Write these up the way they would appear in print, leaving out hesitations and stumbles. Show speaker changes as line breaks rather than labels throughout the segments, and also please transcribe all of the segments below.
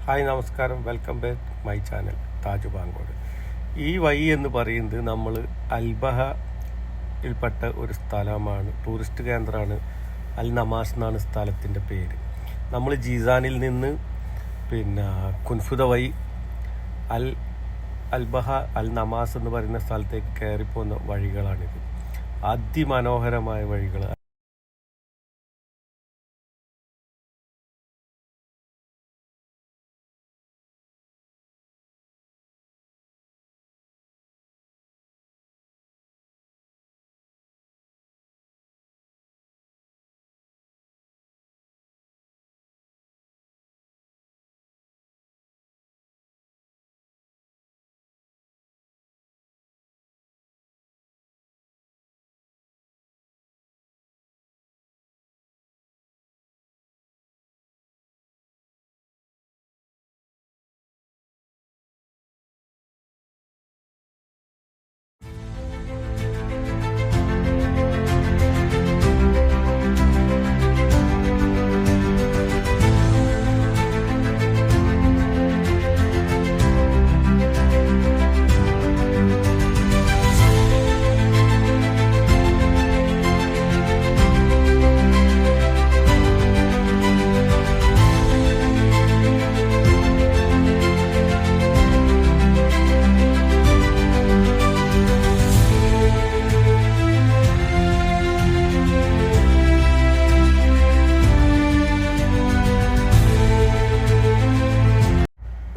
Hi നമസ്കാരം, welcome back my channel Taj Bangod. ഈ വഴി എന്ന് പറയുന്നത് നമ്മൾ അൽബഹയിൽപ്പെട്ട ഒരു സ്ഥലമാണ്, ടൂറിസ്റ്റ് കേന്ദ്രമാണ്. അൽ നമാസ് എന്നാണ് സ്ഥലത്തിൻ്റെ പേര്. നമ്മൾ ജീസാനിൽ നിന്ന് കുൻഫുദ വഴി അൽബഹ അൽ നമാസ് എന്ന് പറയുന്ന സ്ഥലത്തേക്ക് കയറിപ്പോകുന്ന വഴികളാണിത്. അതിമനോഹരമായ വഴികൾ.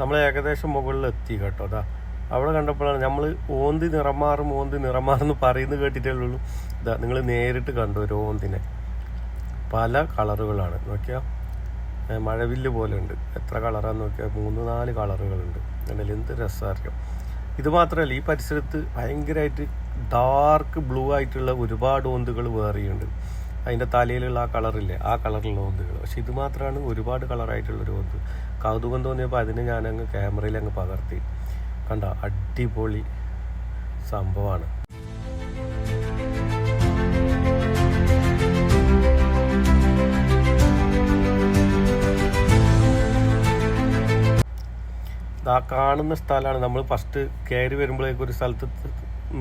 നമ്മൾ ഏകദേശം മുകളിൽ എത്തി കേട്ടോ. അതാ അവിടെ കണ്ടപ്പോഴാണ് നമ്മൾ ഓന്തി നിറമാറെന്ന് പറയുന്നത് കേട്ടിട്ടേ ഉള്ളൂ. ഇതാ നിങ്ങൾ നേരിട്ട് കണ്ടു ഒരു ഓന്തിനെ. പല കളറുകളാണ്. നോക്കിയാൽ മഴവില്ല് പോലെ ഉണ്ട്. എത്ര കളറാന്ന് നോക്കിയാൽ 3-4 കളറുകളുണ്ട്. അല്ലെങ്കിൽ എന്ത് രസമായിരിക്കും. ഇത് മാത്രമല്ല, ഈ പരിസരത്ത് ഭയങ്കരമായിട്ട് ഡാർക്ക് ബ്ലൂ ആയിട്ടുള്ള ഒരുപാട് ഓന്തുകൾ വേറെയുണ്ട്. അതിൻ്റെ തലയിലുള്ള ആ കളറില്ലേ, ആ കളറിലുള്ള ഓന്തുകൾ. പക്ഷെ ഇത് മാത്രമാണ് ഒരുപാട് കളറായിട്ടുള്ളൊരു ഓന്ത്. കൗതുകം തോന്നിയപ്പോൾ അതിനെ ഞാനങ്ങ് ക്യാമറയിൽ അങ്ങ് പകർത്തി. കണ്ട, അടിപൊളി സംഭവമാണ്. ആ കാണുന്ന സ്ഥലമാണ് നമ്മൾ ഫസ്റ്റ് കയറി വരുമ്പോഴേക്കും ഒരു സ്ഥലത്ത്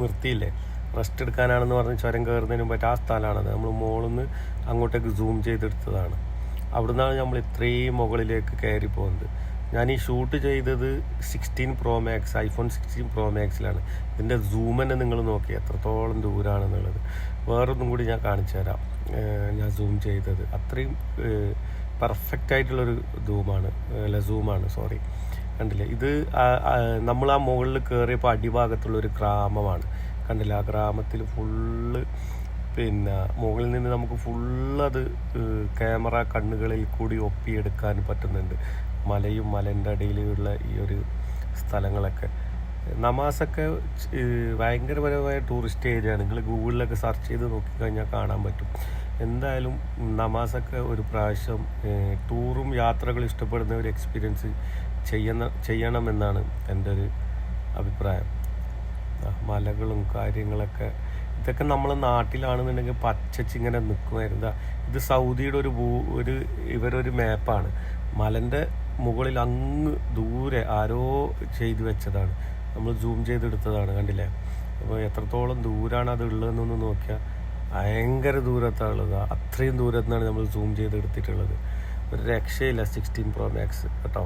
നിർത്തിയില്ലേ, റെസ്റ്റ് എടുക്കാനാണെന്ന് പറഞ്ഞ് ചുരം കയറുന്നതിന് മുമ്പായിട്ട് ആ സ്ഥലമാണത്. നമ്മൾ മുകളിൽ നിന്ന് അങ്ങോട്ടേക്ക് സൂം ചെയ്തെടുത്തതാണ്. അവിടെ നിന്നാണ് നമ്മൾ ഇത്രയും മുകളിലേക്ക് കയറി പോകുന്നത്. ഞാൻ ഈ ഷൂട്ട് ചെയ്തത് 16 Pro Max, iPhone 16 Pro Maxലാണ്. ഇതിൻ്റെ സൂം തന്നെ നിങ്ങൾ നോക്കി എത്രത്തോളം ദൂരാണെന്നുള്ളത്. വേറൊന്നും കൂടി ഞാൻ കാണിച്ചു തരാം. ഞാൻ സൂം ചെയ്തത് അത്രയും പെർഫെക്റ്റ് ആയിട്ടുള്ളൊരു സൂമാണ്. കണ്ടില്ലേ, ഇത് നമ്മൾ ആ മുകളിൽ കയറിയപ്പോൾ അടിഭാഗത്തുള്ളൊരു ഗ്രാമമാണ്. കണ്ടില്ല, ആ ഗ്രാമത്തിൽ ഫുള്ള് മുകളിൽ നിന്ന് നമുക്ക് ഫുള്ളത് ക്യാമറ കണ്ണുകളിൽ കൂടി ഒപ്പിയെടുക്കാൻ പറ്റുന്നുണ്ട്. മലയും മലൻ്റെ അടിയിലുള്ള ഈ ഒരു സ്ഥലങ്ങളൊക്കെ. നമാസൊക്കെ ഭയങ്കരപരമായ ടൂറിസ്റ്റ് ഏരിയ ആണ്. നിങ്ങൾ ഗൂഗിളിലൊക്കെ സെർച്ച് ചെയ്ത് നോക്കിക്കഴിഞ്ഞാൽ കാണാൻ പറ്റും. എന്തായാലും നമാസൊക്കെ ഒരു പ്രാവശ്യം ടൂറും യാത്രകളും ഇഷ്ടപ്പെടുന്ന ഒരു എക്സ്പീരിയൻസ് ചെയ്യണമെന്നാണ് എൻ്റെ ഒരു അഭിപ്രായം. മലകളും കാര്യങ്ങളൊക്കെ ഇതൊക്കെ നമ്മൾ നാട്ടിലാണെന്നുണ്ടെങ്കിൽ പച്ചച്ചിങ്ങനെ നിൽക്കുമായിരുന്നു. ഇത് സൗദിയുടെ ഇവരൊരു മാപ്പാണ്. മലൻ്റെ മുകളിൽ അങ്ങ് ദൂരെ ആരോ ചെയ്തു വെച്ചതാണ്. നമ്മൾ സൂം ചെയ്തെടുത്തതാണ്. കണ്ടില്ലേ, അപ്പോൾ എത്രത്തോളം ദൂരാണ് അത് ഉള്ളതെന്നൊന്ന് നോക്കിയാൽ ഭയങ്കര ദൂരത്താണുള്ളത്. അത്രയും ദൂരത്തു നിന്നാണ് നമ്മൾ സൂം ചെയ്തെടുത്തിട്ടുള്ളത്. ഒരു രക്ഷയില്ല 16 Pro Max കേട്ടോ.